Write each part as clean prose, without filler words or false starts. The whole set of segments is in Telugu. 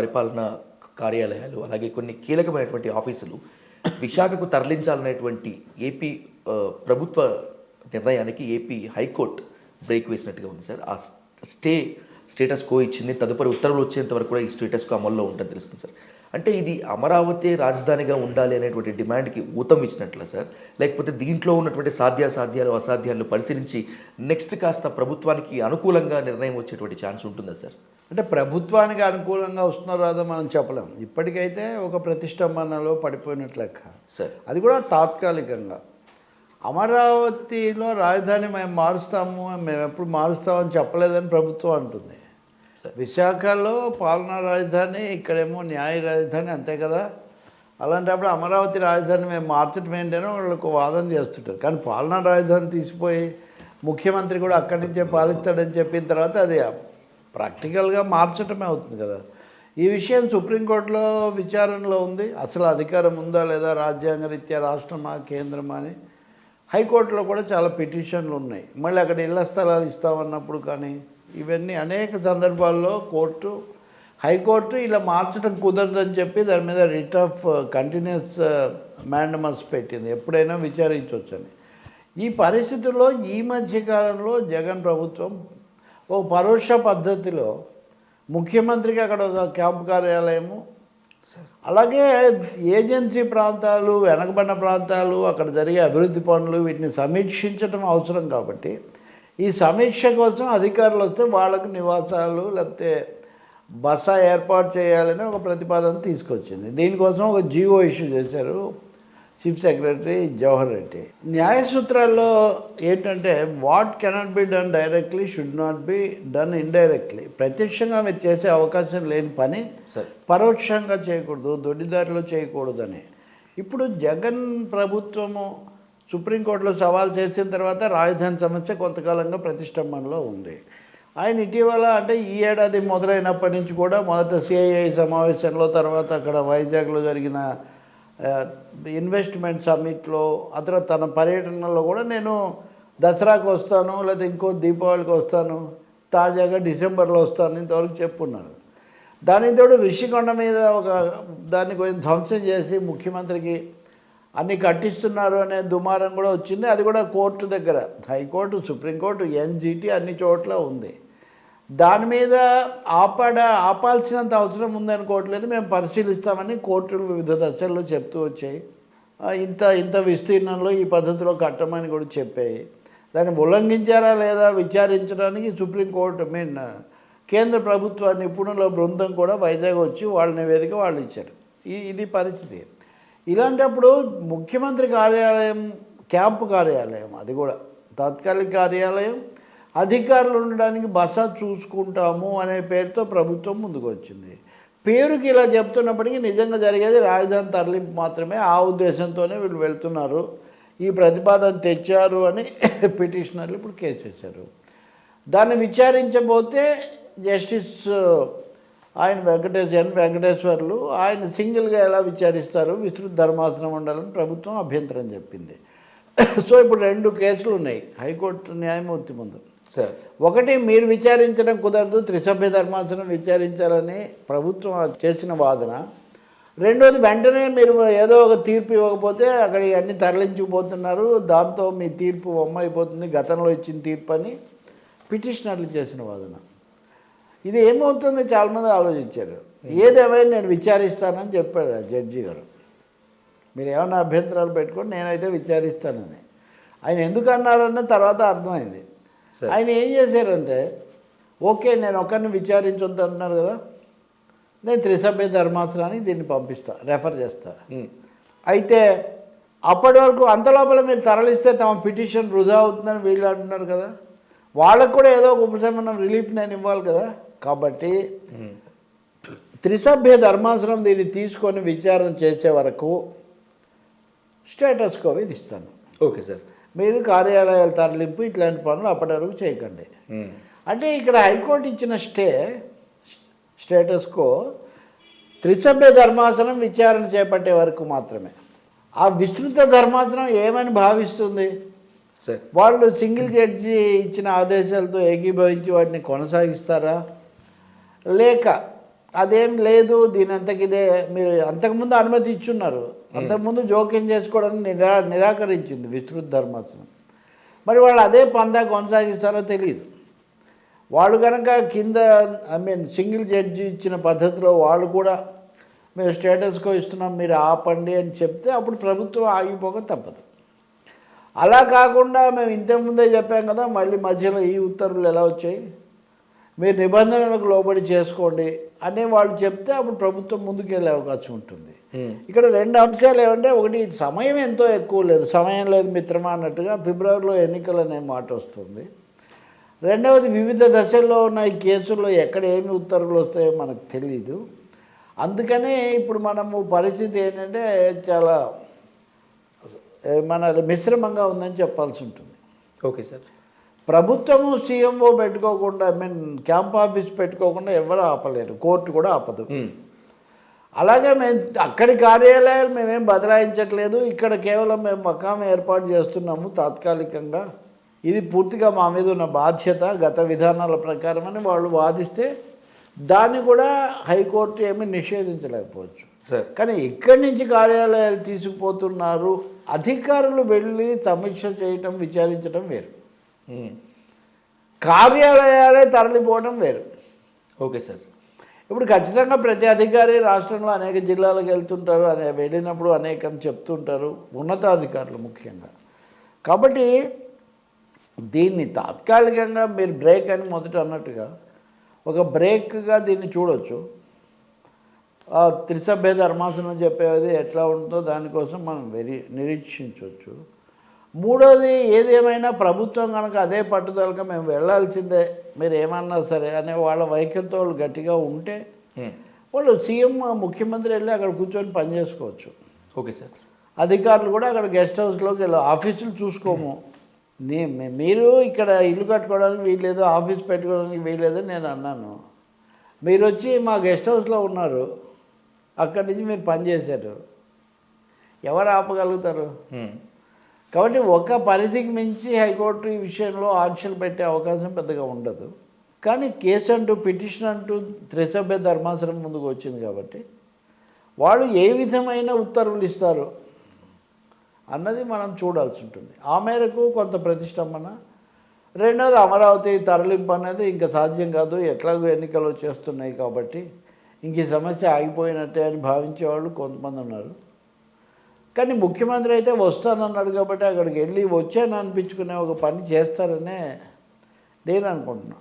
పరిపాలనా కార్యాలయాలు అలాగే కొన్ని కీలకమైనటువంటి ఆఫీసులు విశాఖకు తరలించాలనేటువంటి ఏపీ ప్రభుత్వ నిర్ణయానికి ఏపీ హైకోర్టు బ్రేక్ వేసినట్టుగా ఉంది సార్. ఆ స్టేటస్ కో ఇచ్చింది. తదుపరి ఉత్తర్వులు వచ్చేంత వరకు కూడా ఈ స్టేటస్ కో అమల్లో ఉంటుందని తెలుస్తుంది సార్. అంటే ఇది అమరావతి రాజధానిగా ఉండాలి అనేటువంటి డిమాండ్కి ఊతం ఇచ్చినట్ల సార్, లేకపోతే దీంట్లో ఉన్నటువంటి సాధ్యాసాధ్యాలు అసాధ్యాలను పరిశీలించి నెక్స్ట్ కాస్త ప్రభుత్వానికి అనుకూలంగా నిర్ణయం వచ్చేటువంటి ఛాన్స్ ఉంటుందా సార్? అంటే ప్రభుత్వానికి అనుకూలంగా వస్తున్నారో రాదో మనం చెప్పలేం. ఇప్పటికైతే ఒక ప్రతిష్టంభనలో పడిపోయినట్లు లెక్క సార్. అది కూడా తాత్కాలికంగా. అమరావతిలో రాజధాని మేము మారుస్తాము, మేము ఎప్పుడు మారుస్తామని చెప్పలేదని ప్రభుత్వం అంటుంది. విశాఖలో పాలనా రాజధాని, ఇక్కడేమో న్యాయ రాజధాని, అంతే కదా. అలాంటప్పుడు అమరావతి రాజధాని మేము మార్చడం ఏంటనో వాళ్ళకు వాదన చేస్తుంటారు. కానీ పాలనా రాజధాని తీసిపోయి ముఖ్యమంత్రి కూడా అక్కడి నుంచే పాలిస్తాడని చెప్పిన తర్వాత అది ప్రాక్టికల్గా మార్చడమే అవుతుంది కదా. ఈ విషయం సుప్రీంకోర్టులో విచారణలో ఉంది. అసలు అధికారం ఉందా లేదా, రాజ్యాంగ రీత్యా రాష్ట్రమా కేంద్రమా అని. హైకోర్టులో కూడా చాలా పిటిషన్లు ఉన్నాయి. మళ్ళీ అక్కడ ఇళ్ల స్థలాలు ఇస్తామన్నప్పుడు కానీ ఇవన్నీ అనేక సందర్భాల్లో హైకోర్టు ఇలా మార్చడం కుదరదని చెప్పి దాని మీద రిట్ ఆఫ్ కంటిన్యూస్ మ్యాండమస్ పెట్టింది, ఎప్పుడైనా విచారించవచ్చని. ఈ పరిస్థితుల్లో ఈ మధ్యకాలంలో జగన్ ప్రభుత్వం ఒక పరోక్ష పద్ధతిలో ముఖ్యమంత్రికి అక్కడ ఒక క్యాంపు కార్యాలయము, అలాగే ఏజెన్సీ ప్రాంతాలు, వెనకబడిన ప్రాంతాలు, అక్కడ జరిగే అభివృద్ధి పనులు, వీటిని సమీక్షించడం అవసరం కాబట్టి ఈ సమీక్ష కోసం అధికారులు వస్తే వాళ్ళకు నివాసాలు లేకపోతే బస ఏర్పాటు చేయాలని ఒక ప్రతిపాదన తీసుకొచ్చింది. దీనికోసం ఒక జీవో ఇష్యూ చేశారు చీఫ్ సెక్రటరీ జవహర్ రెడ్డి. న్యాయ సూత్రాల్లో ఏంటంటే what cannot be done directly should not be done indirectly. ప్రత్యక్షంగా మీరు చేసే అవకాశం లేని పని పరోక్షంగా చేయకూడదు, దొడ్డిదారిలో చేయకూడదని. ఇప్పుడు జగన్ ప్రభుత్వము సుప్రీంకోర్టులో సవాల్ చేసిన తర్వాత రాజధాని సమస్య కొంతకాలంగా ప్రతిష్టంభనలో ఉంది. ఆయన ఇటీవల అంటే ఈ ఏడాది మొదలైనప్పటి నుంచి కూడా మొదట సిఐఐ సమావేశంలో, తర్వాత అక్కడ వైజాగ్లో జరిగిన ఇన్వెస్ట్మెంట్ సమ్మిట్లో, ఆ తర్వాత తన పర్యటనలో కూడా నేను దసరాకు వస్తాను లేదా ఇంకో దీపావళికి వస్తాను, తాజాగా డిసెంబర్లో వస్తాను ఇంతవరకు చెప్పున్నారు. దానితో రిషికొండ మీద దాన్ని కొంచెం ధ్వంసం చేసి ముఖ్యమంత్రికి అన్ని కట్టిస్తున్నారు అనే దుమారం కూడా వచ్చింది. అది కూడా కోర్టు దగ్గర, హైకోర్టు, సుప్రీంకోర్టు, ఎన్జిటి అన్ని చోట్ల ఉంది. దాని మీద ఆపాల్సినంత అవసరం ఉందనుకోవట్లేదు, మేము పరిశీలిస్తామని కోర్టులు వివిధ దశల్లో చెప్తూ వచ్చాయి. ఇంత విస్తీర్ణంలో ఈ పద్ధతిలో కట్టమని కూడా చెప్పాయి. దాన్ని ఉల్లంఘించారా లేదా విచారించడానికి సుప్రీంకోర్టు కేంద్ర ప్రభుత్వ నిపుణుల బృందం కూడా వైజాగ్ వచ్చి వాళ్ళ నివేదిక వాళ్ళు ఇచ్చారు. ఇది పరిస్థితి. ఇలాంటప్పుడు ముఖ్యమంత్రి కార్యాలయం క్యాంపు కార్యాలయం, అది కూడా తాత్కాలిక కార్యాలయం, అధికారులు ఉండడానికి బస చూసుకుంటాము అనే పేరుతో ప్రభుత్వం ముందుకు వచ్చింది. పేరుకి ఇలా చెప్తున్నప్పటికీ నిజంగా జరిగేది రాజధాని తరలింపు మాత్రమే. ఆ ఉద్దేశంతోనే వీళ్ళు వెళ్తున్నారు, ఈ ప్రతిపాదన తెచ్చారు అని పిటిషనర్లు ఇప్పుడు కేసు వేశారు. దాన్ని విచారించబోతే జస్టిస్ ఆయన వెంకటేశ్వర్లు ఆయన సింగిల్గా ఎలా విచారిస్తారు, విస్తృత ధర్మాసనం ఉండాలని ప్రభుత్వం అభ్యంతరం చెప్పింది. సో ఇప్పుడు 2 కేసులు ఉన్నాయి హైకోర్టు న్యాయమూర్తి ముందు. సార్, ఒకటి మీరు విచారించడం కుదరదు, త్రిసభ్య ధర్మాసనం విచారించాలని ప్రభుత్వం చేసిన వాదన. రెండోది, వెంటనే మీరు ఏదో ఒక తీర్పు ఇవ్వకపోతే అక్కడ అన్నీ తరలించిపోతున్నారు, దాంతో మీ తీర్పు అయిపోతుంది, గతంలో ఇచ్చిన తీర్పు అని పిటిషనర్లు చేసిన వాదన. ఇది ఏమవుతుంది చాలామంది ఆలోచించారు. ఏదేమైనా నేను విచారిస్తానని చెప్పాడు ఆ జడ్జి గారు. మీరు ఏమైనా అభ్యంతరాలు పెట్టుకొని నేనైతే విచారిస్తానని. ఆయన ఎందుకు అన్నారన్న తర్వాత అర్థమైంది. ఆయన ఏం చేశారంటే, ఓకే నేను ఒకరిని విచారించొద్దు అంటున్నారు కదా, నేను త్రిసభ్య ధర్మాసనానికి దీన్ని రెఫర్ చేస్తా. అయితే అప్పటి వరకు అంతలోపల మీరు తరలిస్తే తమ పిటిషన్ వృధా అవుతుందని వీళ్ళు అంటున్నారు కదా, వాళ్ళకు కూడా ఏదో ఒక ఉపశమనం, రిలీఫ్ నేను ఇవ్వాలి కదా. కాబట్టి త్రిసభ్య ధర్మాసనం దీన్ని తీసుకొని విచారణ చేసే వరకు స్టేటస్ కో విధిస్తాను. ఓకే సార్, మీరు కార్యాలయాల తరలింపు ఇట్లాంటి పనులు అప్పటి వరకు చేయకండి. అంటే ఇక్కడ హైకోర్టు ఇచ్చిన స్టేటస్ కో త్రిసభ్య ధర్మాసనం విచారణ చేపట్టే వరకు మాత్రమే. ఆ విస్తృత ధర్మాసనం ఏమని భావిస్తుంది? వాళ్ళు సింగిల్ జడ్జి ఇచ్చిన ఆదేశాలతో ఏకీభవించి వాటిని కొనసాగిస్తారా, లేక అదేం లేదు దీని అంతకిదే మీరు అంతకుముందు అనుమతి ఇచ్చున్నారు, అంతకుముందు జోక్యం చేసుకోవడానికి నిరాకరించింది విస్తృత ధర్మాసనం. మరి వాళ్ళు అదే పందా కొనసాగిస్తారో తెలియదు. వాళ్ళు కనుక కింద సింగిల్ జడ్జి ఇచ్చిన పద్ధతిలో వాళ్ళు కూడా మేము స్టేటస్కో ఇస్తున్నాం మీరు ఆపండి అని చెప్తే అప్పుడు ప్రభుత్వం ఆగిపోక తప్పదు. అలా కాకుండా మేము ఇంతకుముందే చెప్పాం కదా, మళ్ళీ మధ్యలో ఈ ఉత్తర్వులు ఎలా వచ్చాయి, మీరు నిబంధనలకు లోబడి చేసుకోండి అని వాళ్ళు చెప్తే అప్పుడు ప్రభుత్వం ముందుకెళ్ళే అవకాశం ఉంటుంది. ఇక్కడ రెండు అంశాలు ఏమంటే, ఒకటి సమయం ఎంతో ఎక్కువ లేదు, సమయం లేదు మిత్రమా అన్నట్టుగా ఫిబ్రవరిలో ఎన్నికలు అనే మాట వస్తుంది. రెండవది వివిధ దశల్లో ఉన్న ఈ కేసుల్లో ఎక్కడ ఏమి ఉత్తర్వులు వస్తాయో మనకు తెలియదు. అందుకనే ఇప్పుడు మనము పరిస్థితి ఏంటంటే చాలా మన మిశ్రమంగా ఉందని చెప్పాల్సి ఉంటుంది. Okay sir. ప్రభుత్వము సీఎంఓ పెట్టుకోకుండా క్యాంప్ ఆఫీస్ పెట్టుకోకుండా ఎవరు ఆపలేరు, కోర్టు కూడా ఆపదు. అలాగే మేము అక్కడి కార్యాలయాలు మేమేం బదలాయించట్లేదు, ఇక్కడ కేవలం మేము మకాం ఏర్పాటు చేస్తున్నాము తాత్కాలికంగా, ఇది పూర్తిగా మా మీద ఉన్న బాధ్యత గత విధానాల ప్రకారం అని వాళ్ళు వాదిస్తే దాన్ని కూడా హైకోర్టు ఏమీ నిషేధించలేకపోవచ్చు సార్. కానీ ఇక్కడి నుంచి కార్యాలయాలు తీసుకుపోతున్నారు, అధికారులు వెళ్ళి సమీక్ష చేయటం విచారించడం వేరు, కార్యాలయాలే తరలిపోవడం వేరు. Okay sir. ఇప్పుడు ఖచ్చితంగా ప్రతి అధికారి రాష్ట్రంలో అనేక జిల్లాలకు వెళ్తుంటారు, వెళ్ళినప్పుడు అనేకం చెప్తుంటారు ఉన్నతాధికారులు ముఖ్యంగా. కాబట్టి దీన్ని తాత్కాలికంగా మీరు బ్రేక్ అని మొదట అన్నట్టుగా ఒక బ్రేక్గా దీన్ని చూడవచ్చు. త్రిసభ్య ధర్మాసనం చెప్పేది ఎట్లా ఉంటుందో దానికోసం మనం నిరీక్షించవచ్చు. మూడోది ఏదేమైనా ప్రభుత్వం కనుక అదే పట్టుదలగా మేము వెళ్ళాల్సిందే మీరు ఏమన్నా సరే అనే వాళ్ళ వైఖరితో వాళ్ళు గట్టిగా ఉంటే వాళ్ళు సీఎం ముఖ్యమంత్రి వెళ్ళి అక్కడ కూర్చొని పనిచేసుకోవచ్చు. Okay sir. అధికారులు కూడా అక్కడ గెస్ట్ హౌస్లోకి వెళ్ళి ఆఫీసులు చూసుకోము, మీరు ఇక్కడ ఇల్లు కట్టుకోవడానికి వీల్లేదు, ఆఫీస్ పెట్టుకోవడానికి వీల్లేదని నేను అన్నాను, మీరు వచ్చి మా గెస్ట్ హౌస్లో ఉన్నారు, అక్కడి నుంచి మీరు పనిచేశారు, ఎవరు ఆపగలుగుతారు? కాబట్టి ఒక పరిధికి మించి హైకోర్టు ఈ విషయంలో ఆంక్షలు పెట్టే అవకాశం పెద్దగా ఉండదు. కానీ కేసు అంటూ పిటిషన్ అంటూ త్రిసభ్య ధర్మాసనం ముందుకు వచ్చింది కాబట్టి వాళ్ళు ఏ విధమైన ఉత్తర్వులు ఇస్తారు అన్నది మనం చూడాల్సి ఉంటుంది. ఆ మేరకు కొంత ప్రతిష్టంభన. రెండోది అమరావతి తరలింపు అనేది ఇంకా సాధ్యం కాదు, ఎట్లాగో ఎన్నికలు వచ్చేస్తున్నాయి కాబట్టి ఇంక ఈ సమస్య ఆగిపోయినట్టే అని భావించేవాళ్ళు కొంతమంది ఉన్నారు. కానీ ముఖ్యమంత్రి అయితే వస్తానన్నాడు కాబట్టి అక్కడికి వెళ్ళి వచ్చాను అనిపించుకునే ఒక పని చేస్తారనే నేను అనుకుంటున్నా.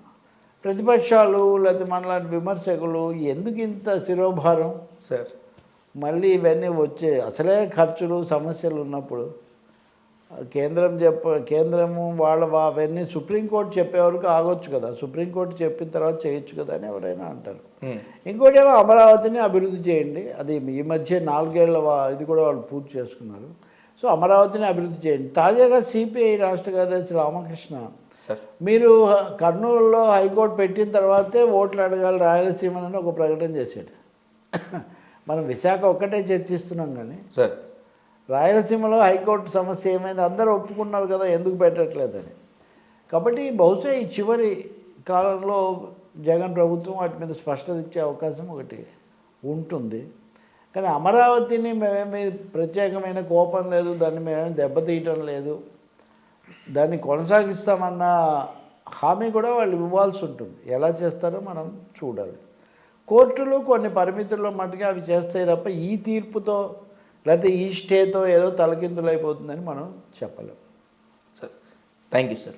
ప్రతిపక్షాలు లేదా మనలాంటి విమర్శకులు ఎందుకు ఇంత శిరోభారం సార్, మళ్ళీ ఇవన్నీ వచ్చే అసలే ఖర్చులు సమస్యలు ఉన్నప్పుడు కేంద్రము అవన్నీ సుప్రీంకోర్టు చెప్పే వరకు ఆగొచ్చు కదా, సుప్రీంకోర్టు చెప్పిన తర్వాత చేయొచ్చు కదా అని ఎవరైనా అంటారు. ఇంకోటి ఏమో అమరావతిని అభివృద్ధి చేయండి, అది ఈ మధ్య 4 ఏళ్ల ఇది కూడా వాళ్ళు పూర్తి చేసుకున్నారు. సో అమరావతిని అభివృద్ధి చేయండి. తాజాగా సిపిఐ రాష్ట్ర కార్యదర్శి రామకృష్ణ మీరు కర్నూలులో హైకోర్టు పెట్టిన తర్వాతే ఓట్లు అడగాలి రాయలసీమని ఒక ప్రకటన చేశాడు. మనం విశాఖ ఒక్కటే చర్చిస్తున్నాం కానీ సార్ రాయలసీమలో హైకోర్టు సమస్య ఏమైంది అందరూ ఒప్పుకున్నారు కదా, ఎందుకు పెట్టట్లేదని. కాబట్టి బహుశా ఈ చివరి కాలంలో జగన్ ప్రభుత్వం వాటి మీద స్పష్టత ఇచ్చే అవకాశం ఒకటి ఉంటుంది. కానీ అమరావతిని మేమేమి ప్రత్యేకమైన కోపం లేదు, దాన్ని మేమేమి దెబ్బతీయటం లేదు, దాన్ని కొనసాగిస్తామన్న హామీ కూడా వాళ్ళు ఇవ్వాల్సి ఉంటుంది. ఎలా చేస్తారో మనం చూడాలి. కోర్టులు కొన్ని పరిమితుల్లో మట్టుగా అవి చేస్తాయి తప్ప ఈ తీర్పుతో లేకపోతే ఈ స్టేతో ఏదో తలకిందులు అయిపోతుందని మనం చెప్పలేం. Sir thank you sir.